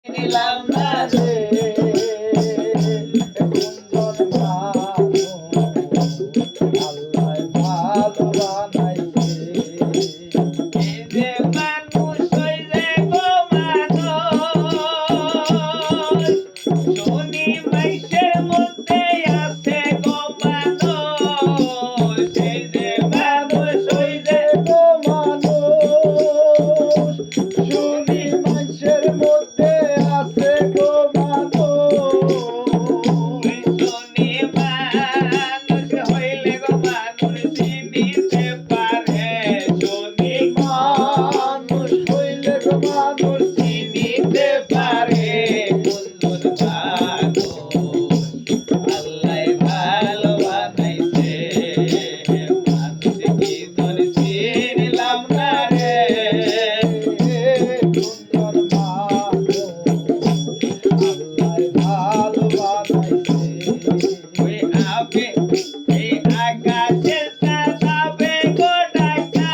নিলাম না রে কুঞ্জন মানুষ আল্লাহ ভালো বানাইছে এই যে মানুষ হই রে গো মানুষ শুনি মাইসের মধ্যে আছে গো মানুষ এই যে মানুষ হই রে গো মানুষ শুনি মাইসের মধ্যে আছে গো মানুষ শুনি মানুষ হইলে গো মানুষ চিনিতে পারে শুনি মানুষ হইলে গো মানুষ চিনিতে পারে কুঞ্জন মানুষ আল্লাহ ভালো বানাইছে মানুষ কি তোর চিনলাম না রে কুঞ্জন মানুষ আল্লাহ ভালো বানাইছে ওই আবে এই আকাশের চাঁদাবে গো ডাকা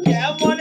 কেমন